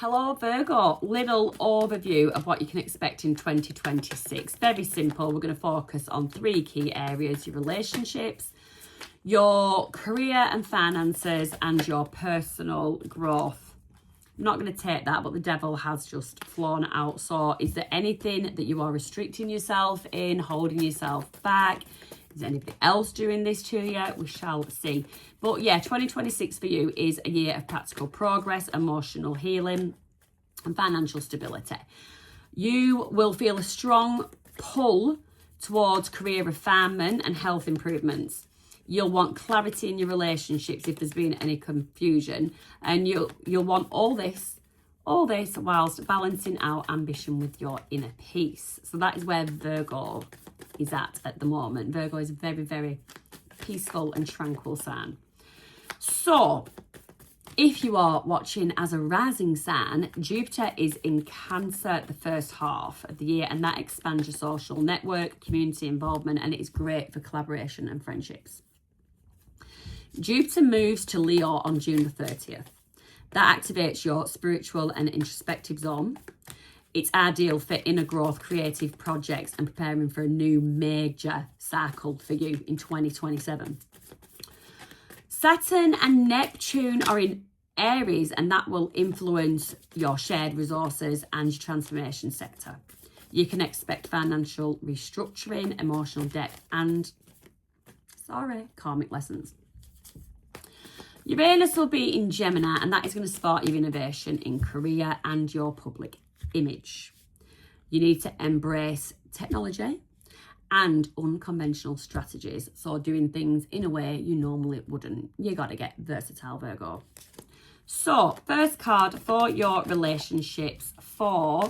Hello Virgo, little overview of what you can expect in 2026. Very simple. We're going to focus on 3 key areas: your relationships, your career and finances, and your personal growth. I'm not going to take that, but the devil has just flown out. So is there anything that you are restricting yourself in, holding yourself back? Is anybody else doing this to you? We shall see. But yeah, 2026 for you is a year of practical progress, emotional healing, and financial stability. You will feel a strong pull towards career refinement and health improvements. You'll want clarity in your relationships if there's been any confusion, and you'll want all this whilst balancing out ambition with your inner peace. So that is where Virgo is at the moment. Virgo is a very, very peaceful and tranquil sign. So if you are watching as a rising sign, Jupiter is in Cancer the first half of the year, and that expands your social network, community involvement, and it is great for collaboration and friendships. Jupiter moves to Leo on June the 30th. That activates your spiritual and introspective zone. It's ideal for inner growth, creative projects, and preparing for a new major cycle for you in 2027. Saturn and Neptune are in Aries, and that will influence your shared resources and your transformation sector. You can expect financial restructuring, emotional depth, and karmic lessons. Uranus will be in Gemini, and that is going to spark your innovation in career and your public image. You need to embrace technology and unconventional strategies. So doing things in a way you normally wouldn't. You got to get versatile, Virgo. So first card for your relationships for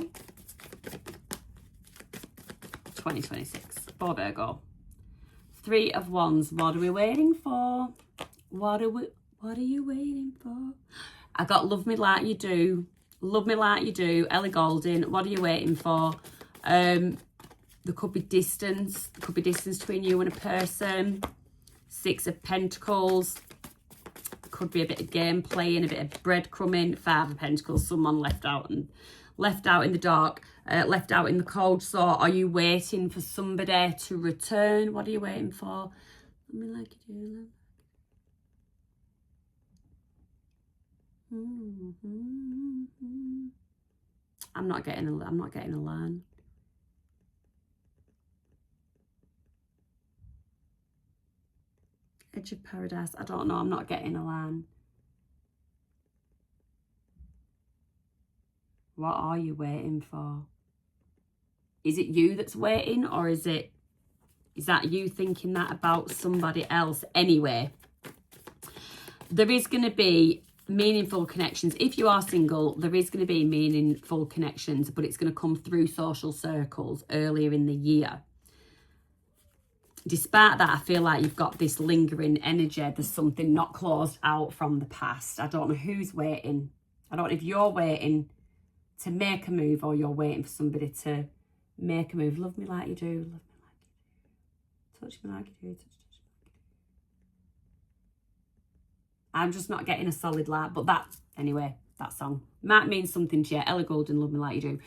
2026 for Virgo. 3 of Wands. What are we waiting for? What are you waiting for? I got Love Me Like You Do. Love Me Like You Do. Ellie Goulding. What are you waiting for? There could be distance. There could be distance between you and a person. 6 of Pentacles. Could be a bit of game playing, a bit of breadcrumbing. 5 of Pentacles. Someone left out in the dark, left out in the cold. So are you waiting for somebody to return? What are you waiting for? Love me like you do, love. I'm not getting a line. Edge of Paradise. I don't know. I'm not getting a line. What are you waiting for? Is it you that's waiting, or is that you thinking that about somebody else? Anyway, there is going to be meaningful connections. If you are single, there is going to be meaningful connections, but it's going to come through social circles earlier in the year. Despite that, I feel like you've got this lingering energy. There's something not closed out from the past. I don't know who's waiting. I don't know if you're waiting to make a move or you're waiting for somebody to make a move. Love me like you do. Love me like you do. Touch me like you do. I'm just not getting a solid light, but anyway, that song might mean something to you. Ellie Goulding, Love Me Like You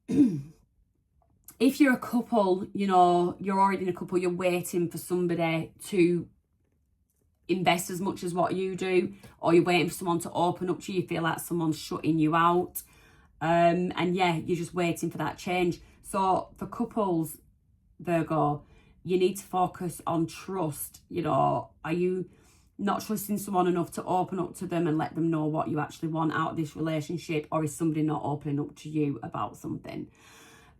Do. If you're a couple, you're already in a couple, you're waiting for somebody to invest as much as what you do, or you're waiting for someone to open up to you, you feel like someone's shutting you out. And yeah, you're just waiting for that change. So for couples, Virgo, you need to focus on trust. Are you not trusting someone enough to open up to them and let them know what you actually want out of this relationship, or is somebody not opening up to you about something?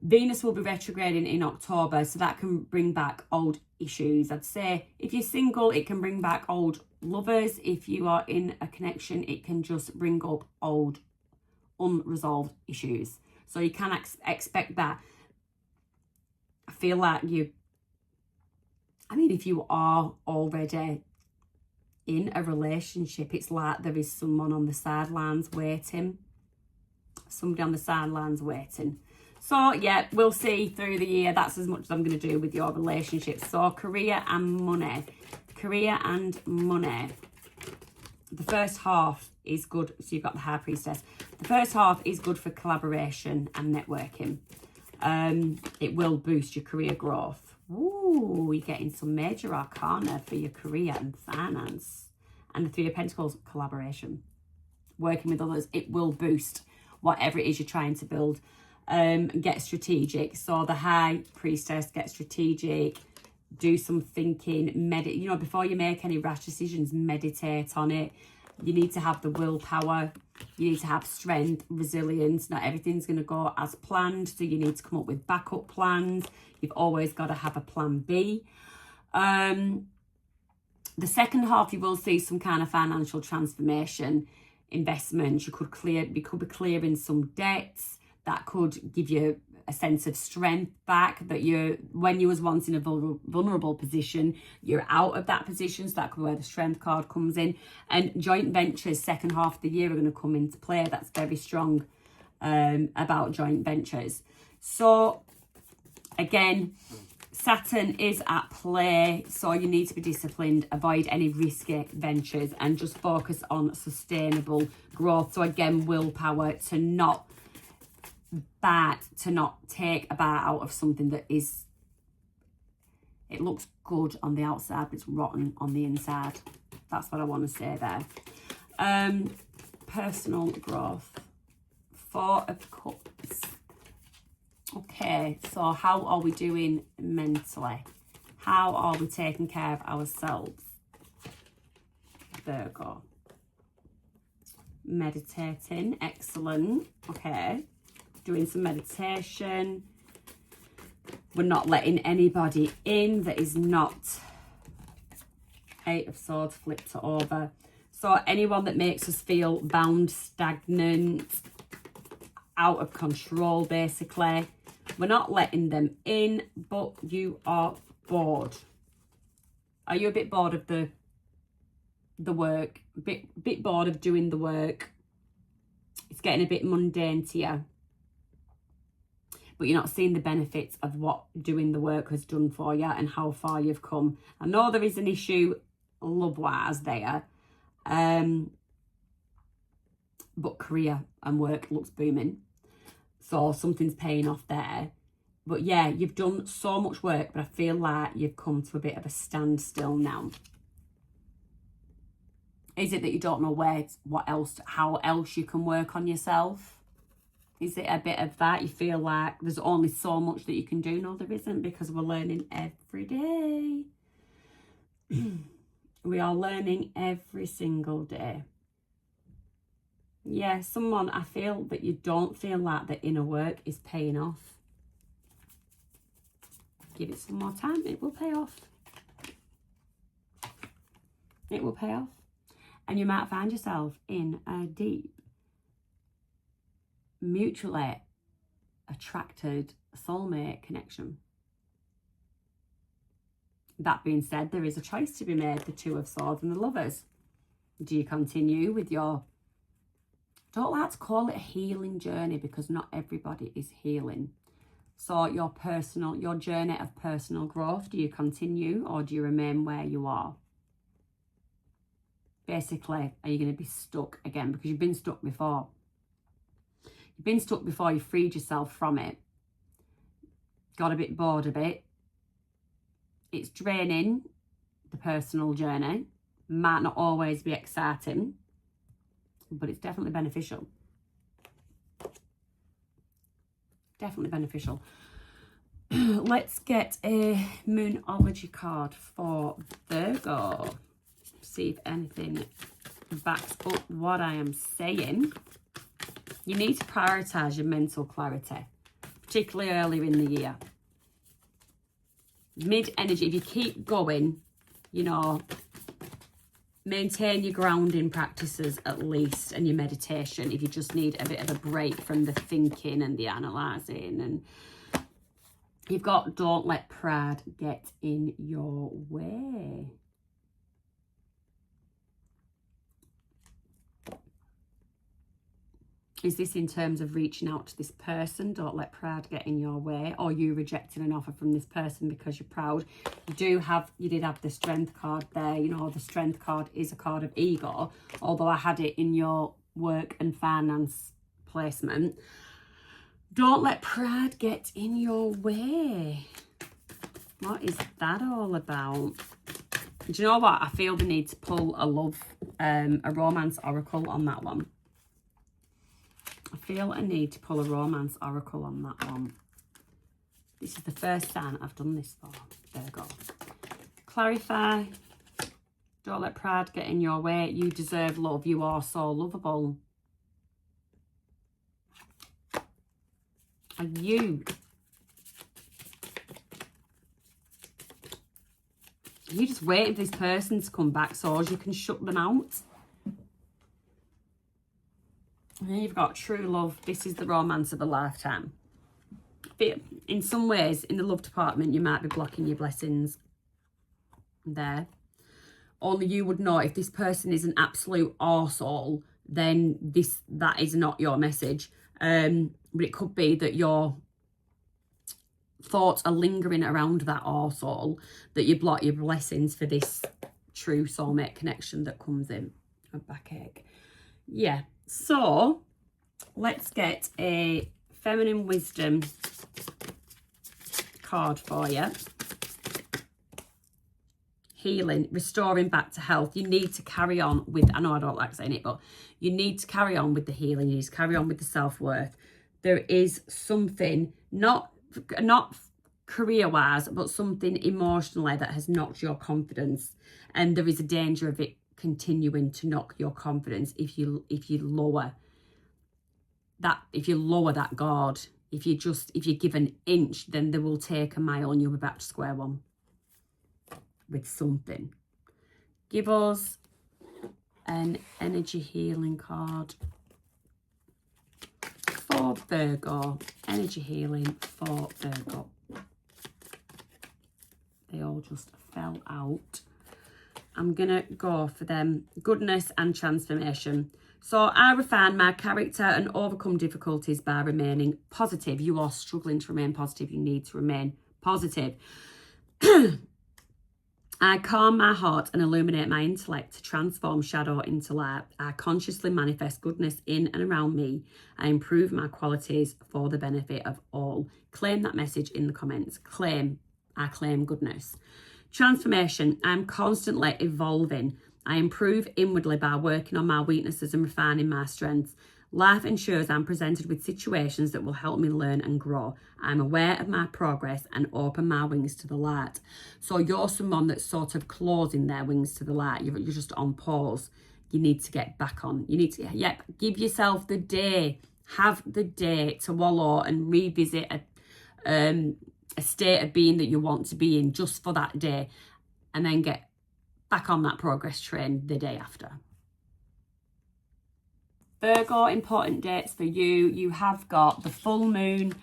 Venus will be retrograding in October, so that can bring back old issues. I'd say if you're single, it can bring back old lovers. If you are in a connection, it can just bring up old unresolved issues. So you can expect that. I feel like if you are already in a relationship, it's like there is someone on the sidelines waiting. Somebody on the sidelines waiting. So yeah, we'll see through the year. That's as much as I'm going to do with your relationships. So career and money. the first half is good. So you've got the High Priestess. The first half is good for collaboration and networking. It will boost your career growth. Ooh, you're getting some major arcana for your career and finance. And the Three of Pentacles, collaboration. Working with others, it will boost whatever it is you're trying to build. Get strategic. So the High Priestess, get strategic. Do some thinking, meditate. You know, before you make any rash decisions, meditate on it. You need to have the willpower. You need to have strength, resilience. Not everything's going to go as planned, so you need to come up with backup plans. You've always got to have a plan B. The second half, you will see some kind of financial transformation, investments. You could be clearing some debts. That could give you a sense of strength back, that when you was once in a vulnerable position, you're out of that position. So that could be where the strength card comes in. And joint ventures, second half of the year, are going to come into play. That's very strong about joint ventures. So again, Saturn is at play, so you need to be disciplined, avoid any risky ventures, and just focus on sustainable growth. So again, willpower to not take a bite out of something that is, it looks good on the outside, but it's rotten on the inside. That's what I want to say there. Personal growth. Four of Cups. Okay, so how are we doing mentally? How are we taking care of ourselves? Virgo. Meditating, excellent. Okay, doing some meditation. We're not letting anybody in that is not. Eight of Swords flipped over. So anyone that makes us feel bound, stagnant, out of control, basically, we're not letting them in. But you are bored. Are you a bit bored of the work? A bit bored of doing the work? It's getting a bit mundane to you, but you're not seeing the benefits of what doing the work has done for you and how far you've come. I know there is an issue love-wise there, but career and work looks booming. So something's paying off there. But yeah, you've done so much work, but I feel like you've come to a bit of a standstill now. Is it that you don't know how else you can work on yourself? Is it a bit of that? You feel like there's only so much that you can do? No, there isn't, because we're learning every day. We are learning every single day. Yeah, I feel that you don't feel like the inner work is paying off. Give it some more time, it will pay off. It will pay off. And you might find yourself in a deep, mutually attracted soulmate connection. That being said, there is a choice to be made, the Two of Swords and the Lovers. Do you continue with your, don't like to call it a healing journey, because not everybody is healing. So your journey of personal growth, do you continue or do you remain where you are? Basically, are you going to be stuck again? Because you've been stuck before. You've been stuck before, you freed yourself from it. Got a bit bored of it. It's draining, the personal journey. Might not always be exciting, but it's definitely beneficial. Definitely beneficial. Let's get a Moonology card for Virgo. See if anything backs up what I am saying. You need to prioritise your mental clarity, particularly earlier in the year. Mid-energy, if you keep going, you know, maintain your grounding practices at least, and your meditation if you just need a bit of a break from the thinking and the analysing. And you've got, don't let pride get in your way. Is this in terms of reaching out to this person? Don't let pride get in your way. Or you rejecting an offer from this person because you're proud. You did have the strength card there. You know, the strength card is a card of ego. Although I had it in your work and finance placement. Don't let pride get in your way. What is that all about? Do you know what? I feel the need to pull a romance oracle on that one. I feel a need to pull a romance oracle on that one. This is the first sign I've done this for. Virgo. Clarify. Don't let pride get in your way. You deserve love. You are so lovable. Are you just waiting for this person to come back so as you can shut them out? And then you've got true love. This is the romance of a lifetime. But in some ways, in the love department, you might be blocking your blessings there. Only you would know. If this person is an absolute arsehole, then that is not your message. But it could be that your thoughts are lingering around that arsehole, that you block your blessings for this true soulmate connection that comes in. A backache. Yeah. So let's get a feminine wisdom card for you. Healing, restoring back to health. You need to carry on with, I know I don't like saying it, but you need to carry on with the healing. You need to carry on with the self-worth. There is something, not career-wise, but something emotionally that has knocked your confidence. And there is a danger of it continuing to knock your confidence if you lower that guard. If you give an inch, then they will take a mile and you'll be back to square one with something. Give us an energy healing card for Virgo. Energy healing for Virgo. They all just fell out. I'm going to go for them. Goodness and transformation. So I refine my character and overcome difficulties by remaining positive. You are struggling to remain positive. You need to remain positive. I calm my heart and illuminate my intellect to transform shadow into light. I consciously manifest goodness in and around me. I improve my qualities for the benefit of all. Claim that message in the comments. I claim goodness. Transformation. I'm constantly evolving. I improve inwardly by working on my weaknesses and refining my strengths. Life ensures I'm presented with situations that will help me learn and grow. I'm aware of my progress and open my wings to the light. So you're someone that's sort of closing their wings to the light. You're just on pause. You need to get back on. You need to, give yourself the day. Have the day to wallow and revisit a state of being that you want to be in just for that day, and then get back on that progress train the day after. Virgo, important dates for you. You have got the full moon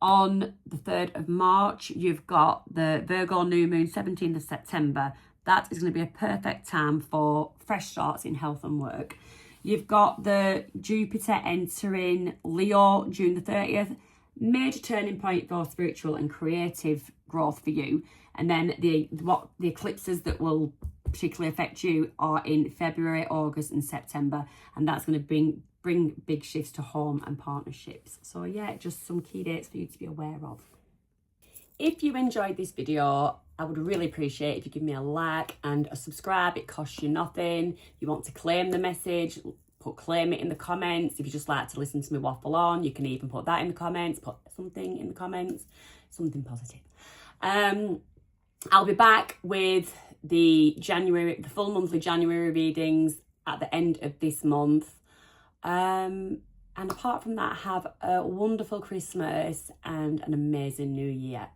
on the 3rd of March. You've got the Virgo new moon, 17th of September. That is going to be a perfect time for fresh starts in health and work. You've got the Jupiter entering Leo, June the 30th. Major turning point for spiritual and creative growth for you. And then the eclipses that will particularly affect you are in February, August and September, and that's going to bring big shifts to home and partnerships. So yeah, just some key dates for you to be aware of. If you enjoyed this video, I would really appreciate if you give me a like and a subscribe. It costs you nothing. If you want to claim the message, claim it in the comments. If you just like to listen to me waffle on, you can even put that in the comments. Put something in the comments, something positive. I'll be back with the full monthly January readings at the end of this month. And apart from that, have a wonderful Christmas and an amazing New Year.